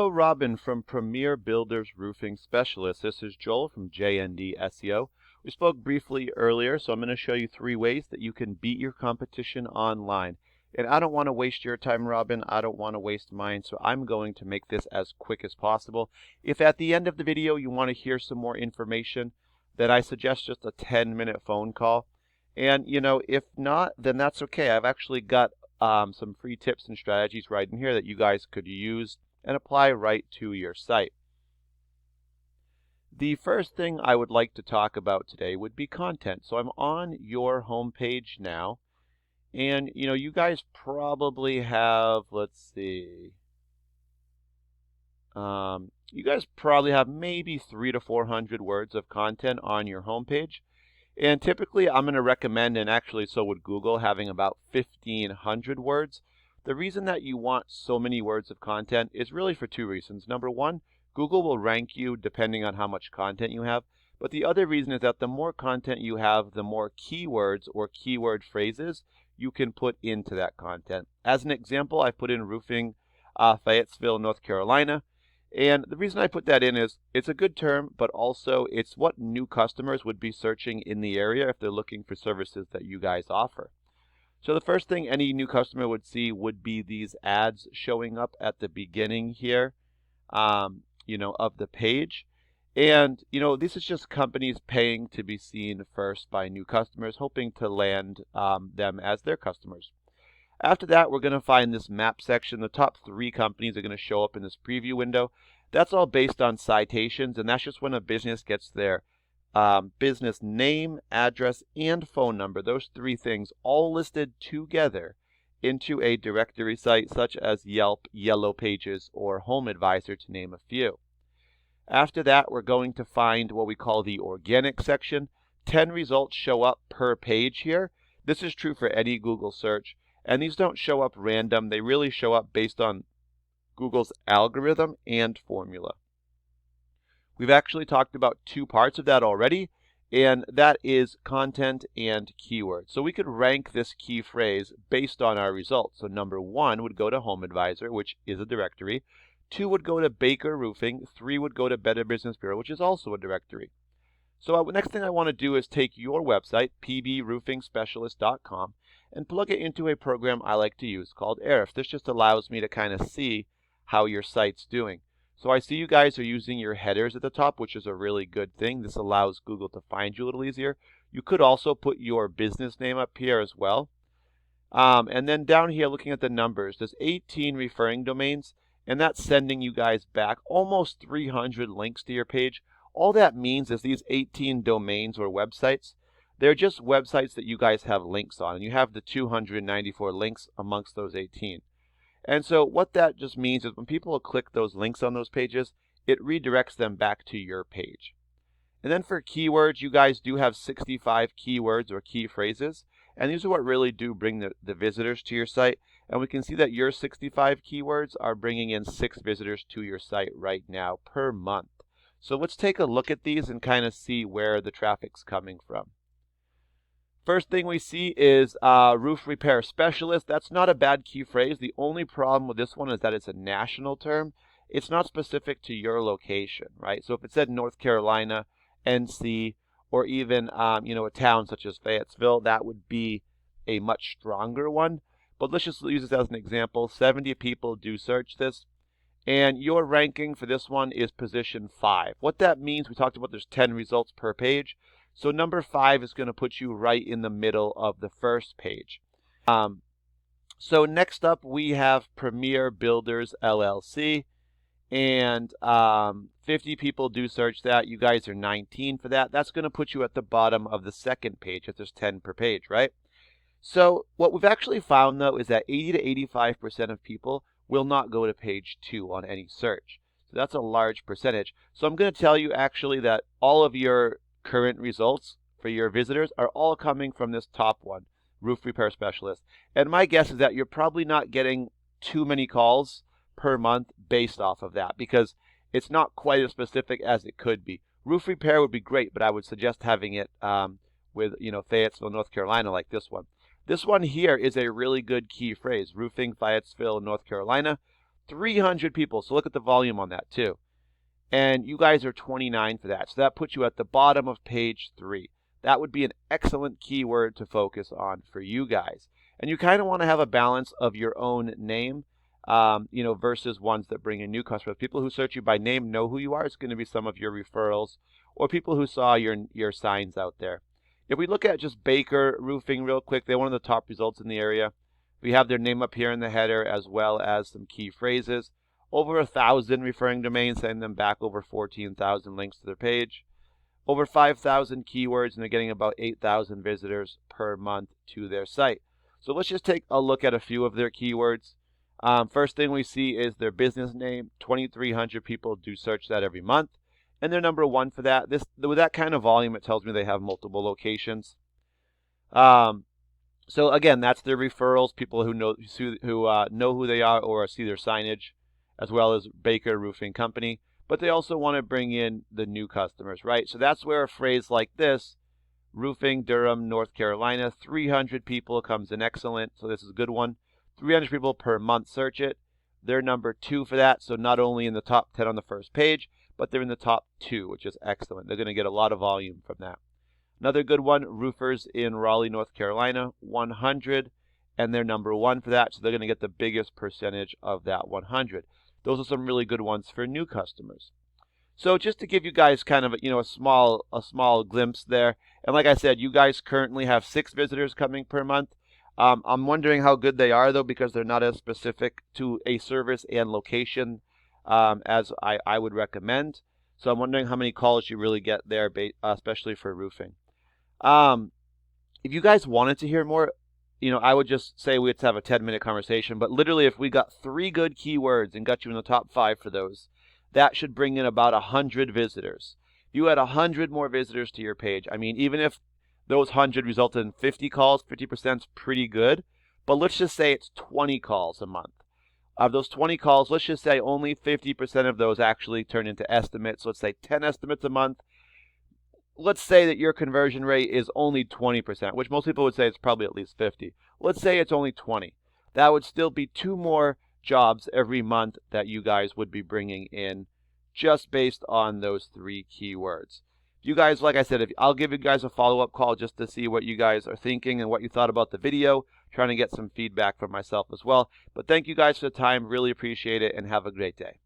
Hello, Robin from Premier Builders Roofing Specialists. This is Joel from JND SEO. We spoke briefly earlier, so I'm going to show you 3 ways that you can beat your competition online. And I don't want to waste your time, Robin. I don't want to waste mine, so I'm going to make this as quick as possible. If at the end of the video you want to hear some more information, then I suggest just a 10-minute phone call. And, if not, then that's okay. I've actually got some free tips and strategies right in here that you guys could use and apply right to your site. The first thing I would like to talk about today would be content. So I'm on your home page now, and you guys probably have, let's see, you guys probably have maybe 300 to 400 words of content on your home page. And typically I'm going to recommend, and actually so would Google, having about 1,500 words. The reason that you want so many words of content is really for 2 reasons. Number 1, Google will rank you depending on how much content you have. But the other reason is that the more content you have, the more keywords or keyword phrases you can put into that content. As an example, I put in roofing Fayetteville, North Carolina. And the reason I put that in is it's a good term, but also it's what new customers would be searching in the area if they're looking for services that you guys offer. So the first thing any new customer would see would be these ads showing up at the beginning here, of the page. And, this is just companies paying to be seen first by new customers, hoping to land them as their customers. After that, we're going to find this map section. The top 3 companies are going to show up in this preview window. That's all based on citations, and that's just when a business gets their business name, address, and phone number, those 3 things all listed together into a directory site such as Yelp, Yellow Pages, or Home Advisor, to name a few. After that, we're going to find what we call the organic section. 10 results show up per page here. This is true for any Google search, and these don't show up random. They really show up based on Google's algorithm and formula. We've actually talked about 2 parts of that already, and that is content and keywords. So we could rank this key phrase based on our results. So number 1 would go to Home Advisor, which is a directory. 2 would go to Baker Roofing. 3 would go to Better Business Bureau, which is also a directory. So next thing I want to do is take your website, pbroofingspecialist.com, and plug it into a program I like to use called Ahrefs. This just allows me to kind of see how your site's doing. So I see you guys are using your headers at the top, which is a really good thing. This allows Google to find you a little easier. You could also put your business name up here as well. And then down here, looking at the numbers, there's 18 referring domains, and that's sending you guys back almost 300 links to your page. All that means is these 18 domains or websites, they're just websites that you guys have links on, and you have the 294 links amongst those 18. And so what that just means is when people click those links on those pages, it redirects them back to your page. And then for keywords, you guys do have 65 keywords or key phrases, and these are what really do bring the visitors to your site. And we can see that your 65 keywords are bringing in 6 visitors to your site right now per month. So let's take a look at these and kind of see where the traffic's coming from. First thing we see is roof repair specialist. That's not a bad key phrase. The only problem with this one is that it's a national term. It's not specific to your location, right? So if it said North Carolina, NC, or even a town such as Fayetteville, that would be a much stronger one. But let's just use this as an example. 70 people do search this, and your ranking for this one is position 5. What that means, we talked about there's 10 results per page. So number 5 is going to put you right in the middle of the first page. So next up we have Premier Builders LLC, and 50 people do search that. You guys are 19 for that. That's going to put you at the bottom of the second page if there's 10 per page, right? So what we've actually found though is that 80 to 85% of people will not go to page 2 on any search. So that's a large percentage. So I'm going to tell you actually that all of your current results for your visitors are all coming from this top one, roof repair specialist. And my guess is that you're probably not getting too many calls per month based off of that, because it's not quite as specific as it could be. Roof repair would be great, but I would suggest having it with Fayetteville, North Carolina, like this one. This one here is a really good key phrase, roofing Fayetteville, North Carolina. 300 people. So look at the volume on that too. And you guys are 29 for that. So that puts you at the bottom of page 3. That would be an excellent keyword to focus on for you guys. And you kind of want to have a balance of your own name, versus ones that bring in new customers. People who search you by name know who you are. It's going to be some of your referrals or people who saw your signs out there. If we look at just Baker Roofing real quick, they're one of the top results in the area. We have their name up here in the header as well as some key phrases. Over 1,000 referring domains, sending them back over 14,000 links to their page. Over 5,000 keywords, and they're getting about 8,000 visitors per month to their site. So let's just take a look at a few of their keywords. First thing we see is their business name. 2,300 people do search that every month, and they're number 1 for that. With that kind of volume, it tells me they have multiple locations. So again, that's their referrals, people who know who they are or see their signage, as well as Baker Roofing Company. But they also want to bring in the new customers, right? So that's where a phrase like this, Roofing, Durham, North Carolina, 300 people comes in excellent. So this is a good one. 300 people per month search it. They're number 2 for that. So not only in the top 10 on the first page, but they're in the top 2, which is excellent. They're going to get a lot of volume from that. Another good one, roofers in Raleigh, North Carolina, 100, and they're number 1 for that. So they're going to get the biggest percentage of that 100. Those are some really good ones for new customers. So just to give you guys kind of a small glimpse there, and like I said, you guys currently have 6 visitors coming per month. I'm wondering how good they are though, because they're not as specific to a service and location as I would recommend. So I'm wondering how many calls you really get there, especially for roofing. If you guys wanted to hear more, I would just say we'd have a 10-minute conversation. But literally, if we got 3 good keywords and got you in the top 5 for those, that should bring in about 100 visitors. If you had 100 more visitors to your page, I mean, even if those 100 resulted in 50 calls, 50% is pretty good. But let's just say it's 20 calls a month. Of those 20 calls, let's just say only 50% of those actually turn into estimates. So let's say 10 estimates a month. Let's say that your conversion rate is only 20%, which most people would say it's probably at least 50. Let's say it's only 20. That would still be 2 more jobs every month that you guys would be bringing in just based on those 3 keywords. You guys, like I said, I'll give you guys a follow-up call just to see what you guys are thinking and what you thought about the video, trying to get some feedback from myself as well. But thank you guys for the time. Really appreciate it, and have a great day.